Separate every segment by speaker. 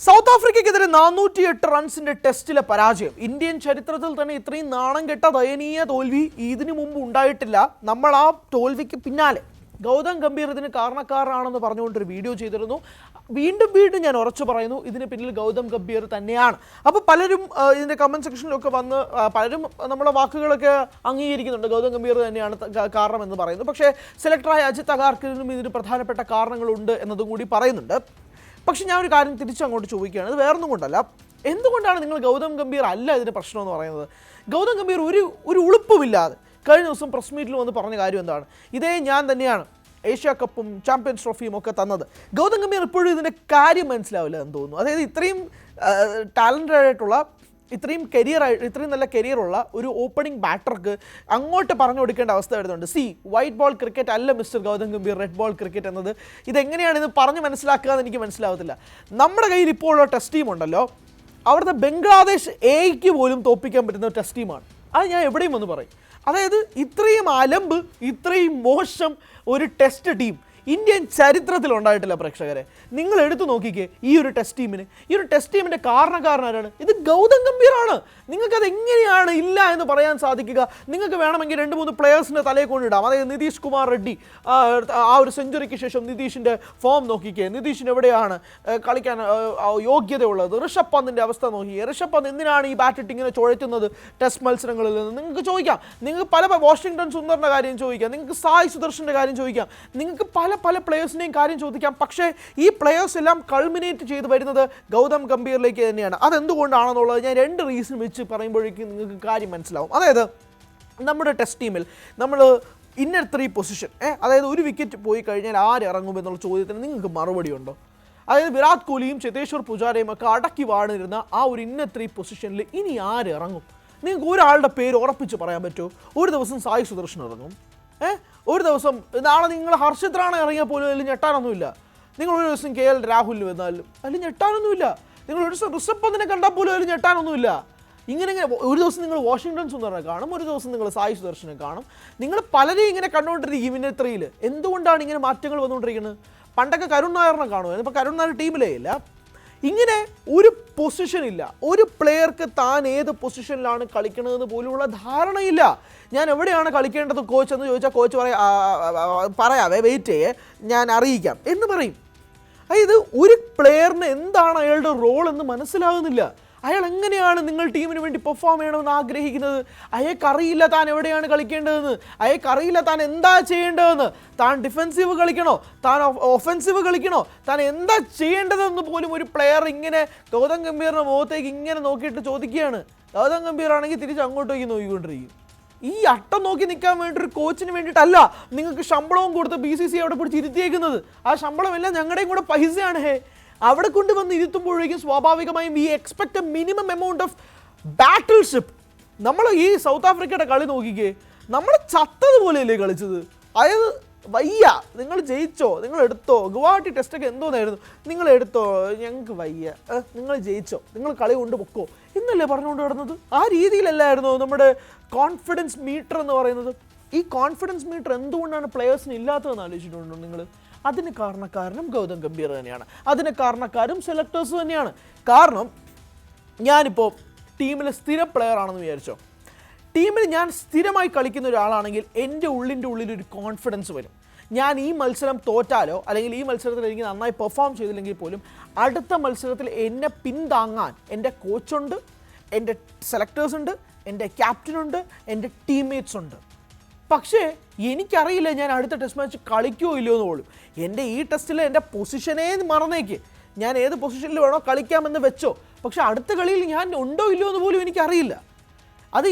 Speaker 1: South ആഫ്രിക്കയ്ക്കെതിരെ 408 റൺസിന്റെ ടെസ്റ്റിലെ പരാജയം. Indian ചരിത്രത്തിൽ തന്നെ ഇത്രയും നാണം കെട്ട ദയനീയ തോൽവി ഇതിനു മുമ്പ് ഉണ്ടായിട്ടില്ല. നമ്മൾ ആ തോൽവിക്ക് പിന്നാലെ ഗൗതം ഗംഭീർ ഇതിന് കാരണക്കാരനാണെന്ന് പറഞ്ഞുകൊണ്ടൊരു വീഡിയോ ചെയ്തിരുന്നു. വീണ്ടും ഞാൻ ഉറച്ചു പറയുന്നു, ഇതിന് പിന്നിൽ ഗൗതം ഗംഭീർ തന്നെയാണ്. അപ്പോൾ പലരും ഇതിൻ്റെ കമൻറ്റ് സെക്ഷനിലൊക്കെ വന്ന് പലരും നമ്മുടെ വാക്കുകളൊക്കെ അംഗീകരിക്കുന്നുണ്ട്, ഗൗതം ഗംഭീർ തന്നെയാണ് കാരണമെന്ന് പറയുന്നു. പക്ഷേ സെലക്ടറായ അജിത് അഗാർക്കറിനും ഇതിന് പ്രധാനപ്പെട്ട കാരണങ്ങളുണ്ട് എന്നതും കൂടി പറയുന്നുണ്ട്. പക്ഷെ ഞാൻ ഒരു കാര്യം തിരിച്ചങ്ങോട്ട് ചോദിക്കുകയാണ്, അത് വേറൊന്നും കൊണ്ടല്ല. എന്തുകൊണ്ടാണ് നിങ്ങൾ ഗൗതം ഗംഭീർ അല്ല ഇതിന് പ്രശ്നമെന്ന് പറയുന്നത്? ഗൗതം ഗംഭീർ ഒരു ഉളുപ്പുമില്ലാതെ കഴിഞ്ഞ ദിവസം പ്രസ് മീറ്റിൽ വന്ന് പറഞ്ഞ കാര്യം എന്താണ്? ഇതേ ഞാൻ തന്നെയാണ് ഏഷ്യ കപ്പും ചാമ്പ്യൻസ് ട്രോഫിയും ഒക്കെ തന്നത്. ഗൗതം ഗംഭീർ ഇപ്പോഴും ഇതിൻ്റെ കാര്യം മനസ്സിലാവില്ല എന്ന് തോന്നുന്നു. അതായത് ഇത്രയും ടാലൻറ്റഡ് ആയിട്ടുള്ള ഇത്രയും നല്ല കരിയറുള്ള ഒരു ഓപ്പണിംഗ് ബാറ്റർക്ക് അങ്ങോട്ട് പറഞ്ഞു കൊടുക്കേണ്ട അവസ്ഥ വരുന്നുണ്ട്. വൈറ്റ് ബോൾ ക്രിക്കറ്റ് അല്ല mister Gautam Gambhir, red ball cricket എന്നത്. ഇതെങ്ങനെയാണ് ഇത് പറഞ്ഞ് മനസ്സിലാക്കുക എന്ന് എനിക്ക് മനസ്സിലാവത്തില്ല. നമ്മുടെ കയ്യിൽ ഇപ്പോൾ ഉള്ള ടെസ്റ്റ് ടീം ഉണ്ടല്ലോ, അവിടുത്തെ ബംഗ്ലാദേശ് എക്ക് പോലും തോൽപ്പിക്കാൻ പറ്റുന്ന ടെസ്റ്റ് ടീമാണ്. അത് ഞാൻ എവിടെയും വന്ന് പറയും. അതായത് ഇത്രയും അലമ്പ്, ഇത്രയും മോശം ഒരു ടെസ്റ്റ് ടീം ഇന്ത്യൻ ചരിത്രത്തിൽ ഉണ്ടായിട്ടില്ല. പ്രേക്ഷകരെ, നിങ്ങൾ എടുത്തു നോക്കിക്കേ ഈ ഒരു ടെസ്റ്റ് ടീമിൻ്റെ കാരണക്കാരനാരാണ്? ഇത് ഗൗതം ഗംഭീറാണ്. നിങ്ങൾക്കത് എങ്ങനെയാണ് ഇല്ല എന്ന് പറയാൻ സാധിക്കുക? നിങ്ങൾക്ക് വേണമെങ്കിൽ 2-3 പ്ലെയേഴ്സിൻ്റെ തലയെ കൊണ്ടിടാം. അതായത് നിതീഷ് കുമാർ റെഡ്ഡി, ആ ഒരു സെഞ്ചുറിക്ക് ശേഷം നിതീഷിൻ്റെ ഫോം നോക്കിക്കേ, നിതീഷിന് എവിടെയാണ് കളിക്കാൻ യോഗ്യതയുള്ളത്? ഋഷഭ് പന്തിൻ്റെ അവസ്ഥ നോക്കിക്കേ, ഋഷഭ് പന്ത് എന്തിനാണ് ഈ ബാറ്റ് ഇട്ട് ഇങ്ങനെ ചുഴറ്റുന്നത് ടെസ്റ്റ് മത്സരങ്ങളിൽ നിന്ന്? നിങ്ങൾക്ക് ചോദിക്കാം. നിങ്ങൾക്ക് പല വാഷിംഗ്ടൺ സുന്ദറിൻ്റെ കാര്യം ചോദിക്കാം, നിങ്ങൾക്ക് സായ് സുദർശൻ്റെ കാര്യം ചോദിക്കാം, നിങ്ങൾക്ക് പല പ്ലെയേഴ്സിൻ്റെയും കാര്യം ചോദിക്കാം. പക്ഷേ ഈ പ്ലെയേഴ്സ് എല്ലാം കൾമിനേറ്റ് ചെയ്ത് വരുന്നത് ഗൗതം ഗംഭീറിലേക്ക് തന്നെയാണ്. അതെന്തുകൊണ്ടാണെന്നുള്ളത് ഞാൻ 2 റീസൺ വെച്ച് പറയുമ്പോഴേക്കും നിങ്ങൾക്ക് കാര്യം മനസ്സിലാവും. അതായത് നമ്മുടെ ടെസ്റ്റ് ടീമിൽ നമ്മൾ ഇന്നർ 3 പൊസിഷൻ, അതായത് ഒരു വിക്കറ്റ് പോയി കഴിഞ്ഞാൽ ആരിറങ്ങുമെന്നുള്ള ചോദ്യത്തിന് നിങ്ങൾക്ക് മറുപടി ഉണ്ടോ? അതായത് വിരാട് കോഹ്ലിയും ചേതേശ്വർ പുജാരയും ഒക്കെ അടക്കി വാണിരുന്ന ആ ഒരു ഇന്നർ 3 പൊസിഷനിൽ ഇനി ആരിറങ്ങും? നിങ്ങൾക്ക് ഒരാളുടെ പേര് ഉറപ്പിച്ച് പറയാൻ പറ്റുമോ? ഒരു ദിവസം സായ് സുദർശൻ ഇറങ്ങും, ഒരു ദിവസം നാളെ നിങ്ങൾ ഹർഷിത് റാണ ഇറങ്ങിയാൽ പോലും അതിൽ ഞെട്ടാനൊന്നുമില്ല. നിങ്ങൾ ഒരു ദിവസം KL രാഹുലിന് വന്നാലും അതിൽ ഞെട്ടാനൊന്നുമില്ല. നിങ്ങൾ ഒരു ദിവസം ഋഷഭ് പന്തിനെ കണ്ടാൽ പോലും അതിൽ ഞെട്ടാനൊന്നുമില്ല. ഇങ്ങനെ ഒരു ദിവസം നിങ്ങൾ വാഷിംഗ്ടൺ സുന്ദറിനെ കാണും, ഒരു ദിവസം നിങ്ങൾ സായ് സുദർശനെ കാണും. നിങ്ങൾ പലരെയും ഇങ്ങനെ കണ്ടുകൊണ്ടിരിക്കും ഇന്നർ 3-ൽ. എന്തുകൊണ്ടാണ് ഇങ്ങനെ മാറ്റങ്ങൾ വന്നുകൊണ്ടിരിക്കുന്നത്? പണ്ടൊക്കെ കരുൺ നായറിനെ കാണുമായിരുന്നു, ഇപ്പോൾ കരുൺ നായർ ടീമിലേ ഇല്ല. ഇങ്ങനെ ഒരു പൊസിഷൻ ഇല്ല. ഒരു പ്ലെയർക്ക് താൻ ഏത് പൊസിഷനിലാണ് കളിക്കണമെന്ന് പോലുള്ള ധാരണയില്ല. ഞാൻ എവിടെയാണ് കളിക്കേണ്ടത് കോച്ച് എന്ന് ചോദിച്ചാൽ കോച്ച് പറയാവേ വെയിറ്റ് ചെയ്യേ, ഞാൻ അറിയിക്കാം എന്ന് പറയും. അതായത് ഒരു പ്ലെയറിന് എന്താണ് അയാളുടെ റോൾ എന്ന് മനസ്സിലാകുന്നില്ല. അയാൾ എങ്ങനെയാണ് നിങ്ങൾ ടീമിന് വേണ്ടി പെർഫോം ചെയ്യണമെന്ന് ആഗ്രഹിക്കുന്നത്? അയാൾക്കറിയില്ല താൻ എവിടെയാണ് കളിക്കേണ്ടതെന്ന്, അയാൾക്കറിയില്ല താൻ എന്താ ചെയ്യേണ്ടതെന്ന്. താൻ ഡിഫെൻസീവ് കളിക്കണോ, താൻ ഒഫെൻസീവ് കളിക്കണോ, താൻ എന്താ ചെയ്യേണ്ടതെന്ന് പോലും ഒരു പ്ലെയർ ഇങ്ങനെ ഗൗതം ഗംഭീറിൻ്റെ മുഖത്തേക്ക് ഇങ്ങനെ നോക്കിയിട്ട് ചോദിക്കുകയാണ്. ഗൗതം ഗംഭീർ ആണെങ്കിൽ തിരിച്ച് അങ്ങോട്ടേക്ക് നോക്കിക്കൊണ്ടിരിക്കും. ഈ അട്ടം നോക്കി നിൽക്കാൻ വേണ്ടി ഒരു കോച്ചിന് വേണ്ടിയിട്ടല്ല നിങ്ങൾക്ക് ശമ്പളവും കൊടുത്ത് BCC അവിടെ പിടിച്ച് ഇരുത്തിയേക്കുന്നത്. ആ ശമ്പളം എല്ലാം ഞങ്ങളുടെയും കൂടെ പൈസയാണ്. അവിടെ കൊണ്ടുവന്ന് ഇരുത്തുമ്പോഴേക്കും സ്വാഭാവികമായും we expect A minimum amount of ബാറ്റിൽഷിപ്പ്. നമ്മൾ ഈ സൗത്ത് ആഫ്രിക്കയുടെ കളി നോക്കിക്കേ, നമ്മൾ ചത്തതുപോലെയല്ലേ കളിച്ചത്. അതായത് വയ്യ, നിങ്ങൾ ജയിച്ചോ, നിങ്ങൾ എടുത്തോ, ഗുവാഹട്ടി ടെസ്റ്റൊക്കെ എന്തോന്നായിരുന്നു, നിങ്ങൾ എടുത്തോ, ഞങ്ങൾക്ക് വയ്യ, നിങ്ങൾ ജയിച്ചോ, നിങ്ങൾ കളി കൊണ്ട് പൊക്കോ എന്നല്ലേ പറഞ്ഞുകൊണ്ട് കിടന്നത്. ആ രീതിയിലല്ലായിരുന്നു നമ്മുടെ കോൺഫിഡൻസ് മീറ്റർ എന്ന് പറയുന്നത്. ഈ കോൺഫിഡൻസ് മീറ്റർ എന്തുകൊണ്ടാണ് പ്ലെയേഴ്സിന് ഇല്ലാത്തതെന്ന് ആലോചിച്ചിട്ടുണ്ടോ നിങ്ങൾ? അതിന് കാരണക്കാരനും ഗൗതം ഗംഭീർ തന്നെയാണ്. അതിന് കാരണക്കാരും സെലക്ടേഴ്സ് തന്നെയാണ്. കാരണം ഞാനിപ്പോൾ ടീമിലെ സ്ഥിരം പ്ലെയർ ആണെന്ന് വിചാരിച്ചോ, ടീമിൽ ഞാൻ സ്ഥിരമായി കളിക്കുന്ന ഒരാളാണെങ്കിൽ എൻ്റെ ഉള്ളിലൊരു കോൺഫിഡൻസ് വരും. ഞാൻ ഈ മത്സരം തോറ്റാലോ അല്ലെങ്കിൽ ഈ മത്സരത്തിൽ എനിക്ക് നന്നായി പെർഫോം ചെയ്തില്ലെങ്കിൽ പോലും അടുത്ത മത്സരത്തിൽ എന്നെ പിന്താങ്ങാൻ എൻ്റെ കോച്ചുണ്ട്, എൻ്റെ സെലക്ടേഴ്സ് ഉണ്ട്, എൻ്റെ ക്യാപ്റ്റനുണ്ട്, എൻ്റെ ടീംമേറ്റ്സ് ഉണ്ട്. പക്ഷേ എനിക്കറിയില്ല ഞാൻ അടുത്ത ടെസ്റ്റ് മാച്ച് കളിക്കുമോ ഇല്ലയോ എന്ന് പോലും. എൻ്റെ ഈ ടെസ്റ്റിൽ എൻ്റെ പൊസിഷനേ മറന്നേക്ക്, ഞാൻ ഏത് പൊസിഷനിൽ വേണോ കളിക്കാമെന്ന് വെച്ചോ, പക്ഷേ അടുത്ത കളിയിൽ ഞാൻ ഉണ്ടോ ഇല്ലയോ എന്ന് പോലും എനിക്കറിയില്ല. അത്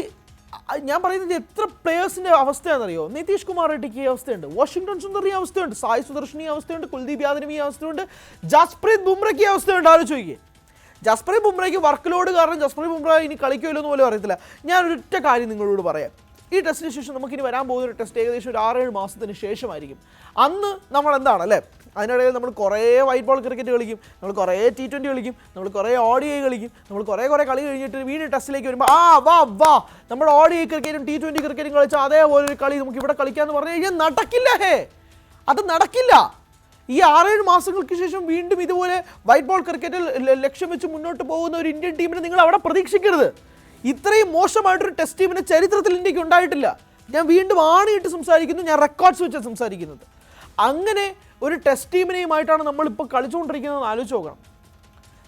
Speaker 1: ഞാൻ പറയുന്നത് എത്ര പ്ലെയേഴ്സിൻ്റെ അവസ്ഥയാണെന്നറിയോ? നിതീഷ് കുമാർ റെഡ്ഡിക്ക് ഈ അവസ്ഥയുണ്ട്, വാഷിംഗ്ടൺ സുന്ദർ ഈ അവസ്ഥയുണ്ട്, സായ് സുദർശൻ ഈ അവസ്ഥയുണ്ട്, കുൽദീപ് യാദവിന് ഈ അവസ്ഥയുണ്ട്, ജസ്പ്രീത് ബുംറയ്ക്ക് ഈ അവസ്ഥയുണ്ട്. ആലോചിക്കുക, ജസ്പ്രീത് ബുംറയ്ക്ക് വർക്ക് ലോഡ് കാരണം ജസ്പ്രീത് ബുംറ ഇനി കളിക്കുമല്ലോ എന്ന് പോലും അറിയത്തില്ല. ഞാനൊരൊറ്റ കാര്യം നിങ്ങളോട് പറയാം. ഈ ടെസ്റ്റിന് ശേഷം നമുക്കിനി വരാൻ പോകുന്ന ഒരു ടെസ്റ്റ് ഏകദേശം ഒരു 6-7 മാസത്തിന് ശേഷമായിരിക്കും. അന്ന് നമ്മൾ എന്താണല്ലേ, അതിനിടയിൽ നമ്മൾ കുറേ വൈറ്റ് ബോൾ ക്രിക്കറ്റ് കളിക്കും, നമ്മൾ കുറേ T20 കളിക്കും, നമ്മൾ കുറേ ODI കളിക്കും, നമ്മൾ കുറേ കളി കഴിഞ്ഞിട്ട് വീണ്ടും ടെസ്റ്റിലേക്ക് വരുമ്പോൾ വാ നമ്മുടെ ODI ക്രിക്കറ്റും T20 ക്രിക്കറ്റും കളിച്ചാൽ അതേപോലെ ഒരു കളി നമുക്ക് ഇവിടെ കളിക്കാമെന്ന് പറഞ്ഞു കഴിഞ്ഞാൽ നടക്കില്ല. അത് നടക്കില്ല. ഈ 6-7 മാസങ്ങൾക്ക് ശേഷം വീണ്ടും ഇതുപോലെ വൈറ്റ് ബോൾ ക്രിക്കറ്റിൽ ലക്ഷ്യം വെച്ച് മുന്നോട്ട് പോകുന്ന ഒരു ഇന്ത്യൻ ടീമിനെ നിങ്ങൾ അവിടെ പ്രതീക്ഷിക്കരുത്. ഇത്രയും മോശമായിട്ടൊരു ടെസ്റ്റ് ടീമിന് ചരിത്രത്തിൽ ഇന്ത്യക്ക് ഉണ്ടായിട്ടില്ല. ഞാൻ വീണ്ടും ആണിയിട്ട് സംസാരിക്കുന്നു, ഞാൻ റെക്കോർഡ്സ് വെച്ചാണ് സംസാരിക്കുന്നത്. അങ്ങനെ ഒരു ടെസ്റ്റ് ടീമിനെയുമായിട്ടാണ് നമ്മളിപ്പോൾ കളിച്ചുകൊണ്ടിരിക്കുന്നതെന്ന് ആലോചിച്ച് നോക്കണം.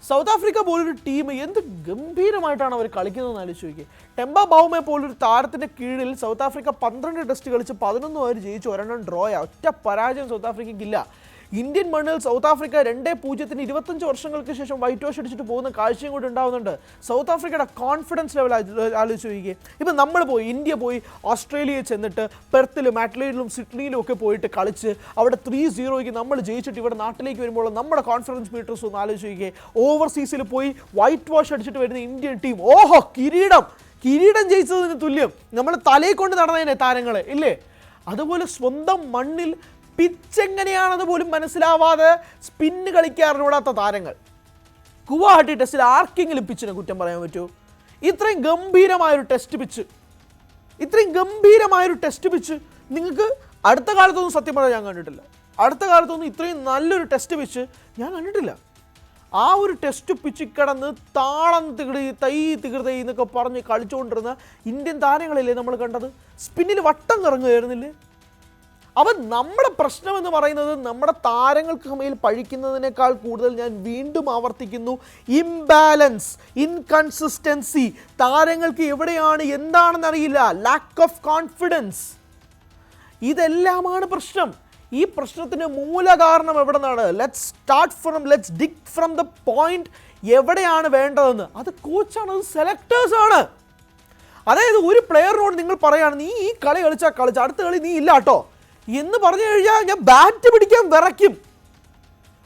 Speaker 1: സൗത്ത് ആഫ്രിക്ക പോലൊരു ടീം എന്ത് ഗംഭീരമായിട്ടാണ് അവർ കളിക്കുന്നതെന്ന് ആലോചിച്ച് നോക്കിയത്. ടെമ്പ ബൗമെ പോലൊരു താരത്തിൻ്റെ കീഴിൽ സൗത്ത് ആഫ്രിക്ക 12 ടെസ്റ്റ് കളിച്ച് 11 അവർ ജയിച്ചു, 1 ഡ്രോയ. ഒറ്റ പരാജയം സൗത്ത് ആഫ്രിക്കയ്ക്കില്ല. ഇന്ത്യൻ മണ്ണിൽ സൗത്ത് ആഫ്രിക്ക 2-0 25 വർഷങ്ങൾക്ക് ശേഷം വൈറ്റ് വാഷ് അടിച്ചിട്ട് പോകുന്ന കാഴ്ചയും കൂടി ഉണ്ടാകുന്നുണ്ട്. സൗത്ത് ആഫ്രിക്കയുടെ കോൺഫിഡൻസ് ലെവൽ ആലോചിച്ച് നോക്കിയേ. ഇപ്പം നമ്മൾ ഇന്ത്യ പോയി ഓസ്ട്രേലിയയിൽ ചെന്നിട്ട് പെർത്തിലും അഡ്ലൈഡിലും സിഡ്നിയിലും ഒക്കെ പോയിട്ട് കളിച്ച് അവിടെ 3-0 നമ്മൾ ജയിച്ചിട്ട് ഇവിടെ നാട്ടിലേക്ക് വരുമ്പോൾ നമ്മുടെ കോൺഫിഡൻസ് മീറ്റേഴ്സ് ഒന്ന് ആലോചിച്ച് നോക്കിയേ. ഓവർസീസിൽ പോയി വൈറ്റ് വാഷ് അടിച്ചിട്ട് വരുന്ന ഇന്ത്യൻ ടീം, ഓഹോ കിരീടം ജയിച്ചതിന് തുല്യം. നമ്മൾ തലയിൽ കൊണ്ട് നടന്നതിനെ താരങ്ങളെ ഇല്ലേ. അതുപോലെ സ്വന്തം മണ്ണിൽ പിച്ച് എങ്ങനെയാണെന്ന് പോലും മനസ്സിലാവാതെ സ്പിന്ന് കളിക്കാറിനോടാത്ത താരങ്ങൾ. ഗുവാഹട്ടി ടെസ്റ്റിൽ ആർക്കെങ്കിലും പിച്ചിനെ കുറ്റം പറയാൻ പറ്റുമോ? ഇത്രയും ഗംഭീരമായൊരു ടെസ്റ്റ് പിച്ച് നിങ്ങൾക്ക് അടുത്ത കാലത്തൊന്നും സത്യം പറയാൻ ഞാൻ കണ്ടിട്ടില്ല. അടുത്ത കാലത്തൊന്നും ഇത്രയും നല്ലൊരു ടെസ്റ്റ് പിച്ച് ഞാൻ കണ്ടിട്ടില്ല. ആ ഒരു ടെസ്റ്റ് പിച്ചിൽ കിടന്ന് താളം തികൃതൈ എന്നൊക്കെ പറഞ്ഞ് കളിച്ചുകൊണ്ടിരുന്ന ഇന്ത്യൻ താരങ്ങളില്ലേ നമ്മൾ കണ്ടത്? സ്പിന്നിൽ വട്ടം കറങ്ങുകയായിരുന്നില്ലേ? അവൻ നമ്മുടെ പ്രശ്നമെന്ന് പറയുന്നത് നമ്മുടെ താരങ്ങൾക്ക് മേൽ പഴിക്കുന്നതിനേക്കാൾ കൂടുതൽ, ഞാൻ വീണ്ടും ആവർത്തിക്കുന്നു, ഇംബാലൻസ്, ഇൻകൺസിസ്റ്റൻസി. താരങ്ങൾക്ക് എവിടെയാണ് എന്താണെന്ന് അറിയില്ല, ലാക്ക് ഓഫ് കോൺഫിഡൻസ്. ഇതെല്ലാമാണ് പ്രശ്നം. ഈ പ്രശ്നത്തിന് മൂലകാരണം എവിടെ നിന്നാണ്? Let's dig from the point. എവിടെയാണ് വേണ്ടതെന്ന് അത് കോച്ചാണ്, അത് സെലക്ടേഴ്സാണ്. അതായത് ഒരു പ്ലെയറിനോട് നിങ്ങൾ പറയുകയാണ് നീ ഈ കളി കളിച്ച അടുത്ത കളി നീ ഇല്ല കേട്ടോ എന്ന് പറഞ്ഞു കഴിഞ്ഞാൽ ഞാൻ ബാറ്റ് പിടിക്കാൻ വിറയ്ക്കും.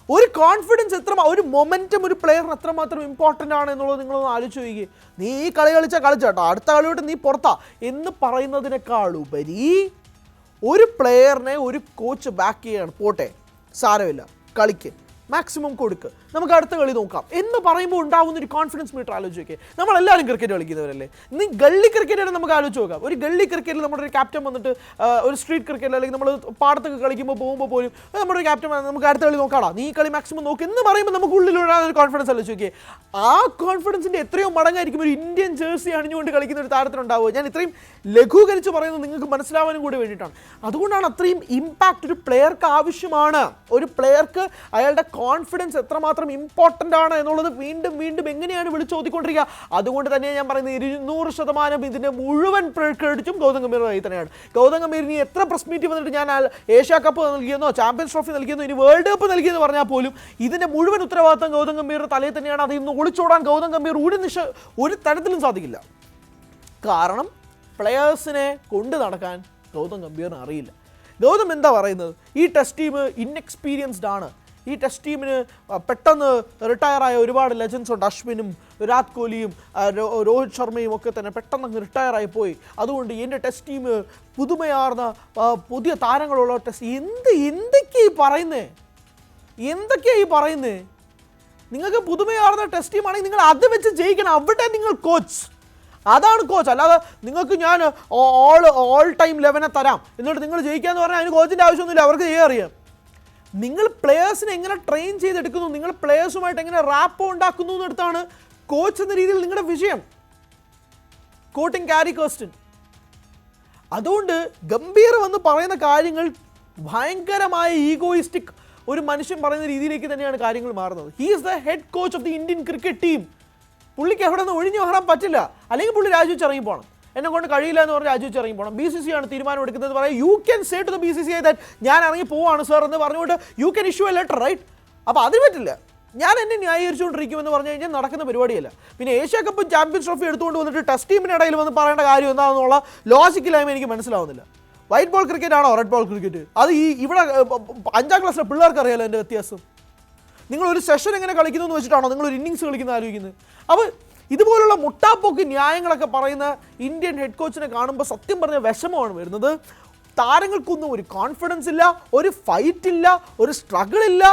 Speaker 1: ഒരു കോൺഫിഡൻസ് ഒരു മൊമെൻറ്റം ഒരു പ്ലെയറിന് എത്രമാത്രം ഇമ്പോർട്ടൻ്റ് ആണ് എന്നുള്ളത് നിങ്ങളൊന്ന് ആലോചിച്ച് നോക്കിയേ. നീ ഈ കളി കളിച്ചോ അടുത്ത കളിയോട്ട് നീ പുറത്താ എന്ന് പറയുന്നതിനേക്കാൾ ഉപരി ഒരു പ്ലെയറിനെ ഒരു കോച്ച് ബാക്ക് ചെയ്യാണ്, പോട്ടെ സാരമില്ല കളിക്ക്, മാക്സിമം കൊടുക്ക്, നമുക്ക് അടുത്ത കളി നോക്കാം എന്ന് പറയുമ്പോൾ ഉണ്ടാകുന്ന ഒരു കോൺഫിഡൻസ് മീറ്റർ ആലോചിച്ച് നോക്കിയേ. നമ്മളെല്ലാവരും ക്രിക്കറ്റ് കളിക്കുന്നവരല്ലേ. നീ ഗള്ളി ക്രിക്കറ്റാണ് നമുക്ക് ആലോചിച്ച് നോക്കാം. ഒരു ഗള്ളി ക്രിക്കറ്റിൽ നമ്മുടെ ഒരു ക്യാപ്റ്റൻ വന്നിട്ട് ഒരു സ്ട്രീറ്റ് ക്രിക്കറ്റ് അല്ലെങ്കിൽ നമ്മൾ പാടത്തൊക്കെ കളിക്കുമ്പോൾ പോകുമ്പോൾ പോലും നമ്മുടെ ഒരു ക്യാപ്റ്റൻ നമുക്ക് അടുത്ത കളി നോക്കാടാ, നീ ഈ കളി മാക്സിമം നോക്ക് എന്ന് പറയുമ്പോൾ നമുക്ക് ഉള്ളിലുള്ള ഒരു കോൺഫിഡൻസ് ആലോചിച്ച് നോക്കിയേ. ആ കോൺഫിഡൻസിൻ്റെ എത്രയോ മടങ്ങായിരിക്കും ഒരു ഇന്ത്യൻ ജേഴ്സി അണിഞ്ഞുകൊണ്ട് കളിക്കുന്ന ഒരു താരത്തിനുണ്ടാവുക. ഞാൻ ഇത്രയും ലഘൂകരിച്ച് പറയുന്നത് നിങ്ങൾക്ക് മനസ്സിലാവാനും കൂടി വേണ്ടിയിട്ടാണ്. അതുകൊണ്ടാണ് അത്രയും ഇമ്പാക്റ്റ് ഒരു പ്ലെയർക്ക് ആവശ്യമാണ്. ഒരു പ്ലെയർക്ക് അയാളുടെ കോൺഫിഡൻസ് എത്രമാത്രം ഇമ്പോർട്ടൻ്റ് ആണ് എന്നുള്ളത് വീണ്ടും വീണ്ടും എങ്ങനെയാണ് വിളിച്ചോതിക്കൊണ്ടിരിക്കുക. അതുകൊണ്ട് തന്നെ ഞാൻ പറയുന്നത് 200% ഇതിൻ്റെ മുഴുവൻ ക്രെഡിറ്റും ഗൗതം ഗംഭീറിനായി തന്നെയാണ്. ഗൗതം ഗംഭീറിന് എത്ര പ്രസ് മീറ്റ് വന്നിട്ട് ഞാൻ ഏഷ്യ കപ്പ് നൽകിയെന്നോ ചാമ്പ്യൻസ് ട്രോഫി നൽകിയെന്നോ ഇനി വേൾഡ് കപ്പ് നൽകിയെന്ന് പറഞ്ഞാൽ പോലും ഇതിൻ്റെ മുഴുവൻ ഉത്തരവാദിത്തം ഗൗതം ഗംഭീറിൻ്റെ തലയിൽ തന്നെയാണ്. അതിൽ നിന്ന് ഒളിച്ചോടാൻ ഗൗതം ഗംഭീർ ഒരു തരത്തിലും സാധിക്കില്ല. കാരണം പ്ലെയേഴ്സിനെ കൊണ്ട് നടക്കാൻ ഗൗതം ഗംഭീറിന് അറിയില്ല. ഗൗതം എന്താ പറയുന്നത്? ഈ ടെസ്റ്റ് ടീം ഇൻഎക്സ്പീരിയൻസ്ഡ് ആണ്. ഈ ടെസ്റ്റ് ടീമിന് പെട്ടെന്ന് റിട്ടയറായ ഒരുപാട് ലെജൻസ് ഉണ്ട്. അശ്വിനും വിരാട് കോഹ്ലിയും രോഹിത് ശർമ്മയും ഒക്കെ തന്നെ പെട്ടെന്ന് റിട്ടയറായി പോയി. അതുകൊണ്ട് എൻ്റെ ടെസ്റ്റ് ടീം പുതുമയാർന്ന പുതിയ താരങ്ങളുള്ള ടെസ്റ്റ്. എന്തൊക്കെയായി പറയുന്നേ? നിങ്ങൾക്ക് പുതുമയാർന്ന ടെസ്റ്റ് ടീമാണെങ്കിൽ നിങ്ങൾ അത് വെച്ച് ജയിക്കണം. അവിടെ നിങ്ങൾ അതാണ് കോച്ച്. അല്ലാതെ നിങ്ങൾക്ക് ഞാൻ ഓൾ ടൈം 11 തരാം എന്നിട്ട് നിങ്ങൾ ജയിക്കാന്ന് പറഞ്ഞാൽ അതിന് കോച്ചിൻ്റെ ആവശ്യമൊന്നുമില്ല, അവർക്ക് ചെയ്യാൻ അറിയാം. നിങ്ങൾ പ്ലെയേഴ്സിനെ എങ്ങനെ ട്രെയിൻ ചെയ്തെടുക്കുന്നു, നിങ്ങൾ പ്ലെയേഴ്സുമായിട്ട് എങ്ങനെ റാപ്പോ ഉണ്ടാക്കുന്നു എന്നിടത്താണ് കോച്ച് എന്ന രീതിയിൽ നിങ്ങളുടെ വിഷയം. Coating carry question. അതുകൊണ്ട് ഗംഭീർ വന്ന് പറയുന്ന കാര്യങ്ങൾ ഭയങ്കരമായ ഈഗോയിസ്റ്റിക് ഒരു മനുഷ്യൻ പറയുന്ന രീതിയിലേക്ക് തന്നെയാണ് കാര്യങ്ങൾ മാറുന്നത്. He is the head coach of the Indian cricket team. പുള്ളിക്ക് എവിടെ നിന്ന് ഒഴിഞ്ഞു മാറാൻ പറ്റില്ല. അല്ലെങ്കിൽ പുള്ളി രാജിവെച്ച് ഇറങ്ങി പോകണം. എന്നെ കൊണ്ട് കഴിയില്ല എന്ന് പറഞ്ഞ് രാജിവെച്ച് ഇറങ്ങി പോകണം. BCCI ആണ് തീരുമാനം എടുക്കുന്നത്. പറയാം you can say to the BCCI that ഞാൻ ഇറങ്ങി പോവാണ് സർ എന്ന് പറഞ്ഞുകൊണ്ട് you can issue a letter, right? അപ്പോൾ അതിന് പറ്റില്ല. ഞാൻ എന്നെ ന്യായീകരിച്ചുകൊണ്ടിരിക്കുമെന്ന് പറഞ്ഞു കഴിഞ്ഞാൽ നടക്കുന്ന പരിപാടിയല്ല. പിന്നെ ഏഷ്യ കപ്പും ചാമ്പ്യൻസ് ട്രോഫി എടുത്തുകൊണ്ട് വന്നിട്ട് ടെസ്റ്റ് ടീമിനിടയിൽ വന്ന് പറയേണ്ട കാര്യം എന്താണെന്നുള്ള ലോജിക്കില്ലായ്മ എനിക്ക് മനസ്സിലാവുന്നില്ല. വൈറ്റ് ബോൾ ക്രിക്കറ്റ് ആണോ റെഡ് ബോൾ ക്രിക്കറ്റ്? അത് ഇവിടെ 5ാം ക്ലാസ്സിലെ പിള്ളേർക്ക് അറിയാലോ എൻ്റെ വ്യത്യാസം. നിങ്ങളൊരു സെഷൻ എങ്ങനെ കളിക്കുന്നു എന്ന് വെച്ചിട്ടാണോ നിങ്ങളൊരു ഇന്നിങ്സ് കളിക്കുന്നത് ആലോചിക്കുന്നത്? അപ്പോൾ ഇതുപോലുള്ള മുട്ടാപ്പോക്ക് ന്യായങ്ങളൊക്കെ പറയുന്ന ഇന്ത്യൻ ഹെഡ് കോച്ചിനെ കാണുമ്പോൾ സത്യം പറഞ്ഞ വിഷമമാണ് വരുന്നത്. താരങ്ങൾക്കൊന്നും ഒരു കോൺഫിഡൻസ് ഇല്ല, ഒരു ഫൈറ്റ് ഇല്ല, ഒരു സ്ട്രഗിൾ ഇല്ല.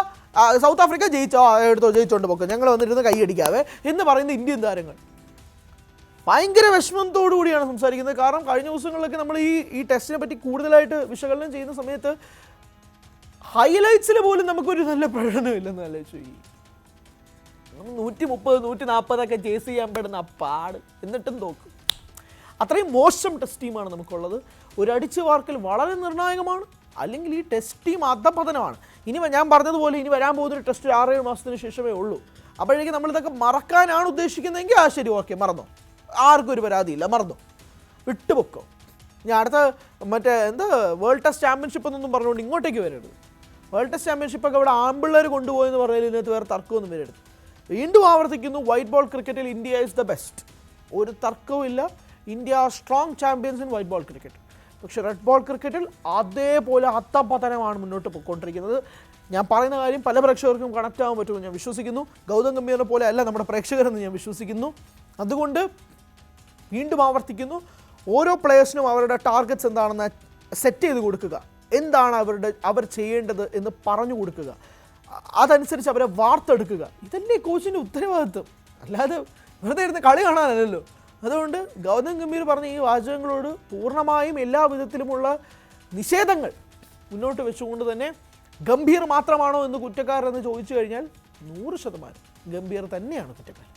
Speaker 1: സൗത്ത് ആഫ്രിക്ക ജയിച്ചോണ്ട് പോക്ക്, ഞങ്ങൾ വന്നിരുന്ന് കൈയടിക്കാവേ എന്ന് പറയുന്ന ഇന്ത്യൻ താരങ്ങൾ ഭയങ്കര വിഷമത്തോടു കൂടിയാണ് സംസാരിക്കുന്നത്. കാരണം കഴിഞ്ഞ ദിവസങ്ങളിലൊക്കെ നമ്മൾ ഈ ടെസ്റ്റിനെ പറ്റി കൂടുതലായിട്ട് വിശകലനം ചെയ്യുന്ന സമയത്ത് ഹൈലൈറ്റ്സിൽ പോലും നമുക്കൊരു നല്ല പ്രകടനമില്ലെന്ന് ആലോചിച്ചു. 130, 140 ചേസ് ചെയ്യാൻ പെടുന്ന പാട്, എന്നിട്ടും തോക്കും. അത്രയും മോശം ടെസ്റ്റ് ടീമാണ് നമുക്കുള്ളത്. ഒരു അടിച്ചു വാർക്കൽ വളരെ നിർണായകമാണ്. അല്ലെങ്കിൽ ഈ ടെസ്റ്റ് ടീം അധപതനമാണ്. ഇനി ഞാൻ പറഞ്ഞതുപോലെ ഇനി വരാൻ പോകുന്നൊരു ടെസ്റ്റ് 6-7 മാസത്തിന് ശേഷമേ ഉള്ളൂ. അപ്പോഴേക്കും നമ്മളിതൊക്കെ മറക്കാനാണ് ഉദ്ദേശിക്കുന്നതെങ്കിൽ ശരി, ഓക്കെ, മറന്നോ, ആർക്കും ഒരു പരാതിയില്ല, മറന്നോ, വിട്ടുപൊക്കോ. ഞാൻ അടുത്ത വേൾഡ് ടെസ്റ്റ് ചാമ്പ്യൻഷിപ്പ് എന്നൊന്നും പറഞ്ഞുകൊണ്ട് ഇങ്ങോട്ടേക്ക് വരരുത്. വേൾഡ് ടെസ്റ്റ് ചാമ്പ്യൻഷിപ്പൊക്കെ ഇവിടെ ആമ്പിള്ളേർ കൊണ്ടുപോയെന്ന് പറഞ്ഞാൽ ഇതിനകത്ത് വേറെ തർക്കമൊന്നും വരരുത്. വീണ്ടും ആവർത്തിക്കുന്നു, വൈറ്റ് ബോൾ ക്രിക്കറ്റിൽ ഇന്ത്യ ഈസ് ദ ബെസ്റ്റ്. ഒരു തർക്കവും ഇല്ല. India strong champions in white ball cricket. പക്ഷേ റെഡ് ബോൾ ക്രിക്കറ്റിൽ അതേപോലെ അത്തപതനമാണ് മുന്നോട്ട് പോയിക്കൊണ്ടിരിക്കുന്നത്. ഞാൻ പറയുന്ന കാര്യം പല പ്രേക്ഷകർക്കും കണക്റ്റ് ആകാൻ പറ്റുമെന്ന് ഞാൻ വിശ്വസിക്കുന്നു. ഗൗതം ഗംഭീറിനെ പോലെ അല്ല നമ്മുടെ പ്രേക്ഷകരെന്ന് ഞാൻ വിശ്വസിക്കുന്നു. അതുകൊണ്ട് വീണ്ടും ആവർത്തിക്കുന്നു, ഓരോ പ്ലേയേഴ്സിനും അവരുടെ ടാർഗറ്റ്സ് എന്താണെന്ന് സെറ്റ് ചെയ്ത് കൊടുക്കുക. എന്താണ് അവർ ചെയ്യേണ്ടത് എന്ന് പറഞ്ഞു കൊടുക്കുക. അതനുസരിച്ച് അവരെ വാർത്തെടുക്കുക. ഇതല്ലേ കോച്ചിൻ്റെ ഉത്തരവാദിത്വം. അല്ലാതെ വെറുതെ ഇരുന്ന് കളി കാണാനല്ലല്ലോ. അതുകൊണ്ട് ഗൗതം ഗംഭീർ പറഞ്ഞ ഈ വാചകങ്ങളോട് പൂർണ്ണമായും എല്ലാ വിധത്തിലുമുള്ള നിഷേധങ്ങൾ മുന്നോട്ട് വെച്ചുകൊണ്ട് തന്നെ ഗംഭീർ മാത്രമാണോ എന്ന് കുറ്റക്കാരെന്ന് ചോദിച്ചു കഴിഞ്ഞാൽ 100% ഗംഭീർ തന്നെയാണ് കുറ്റക്കാരൻ.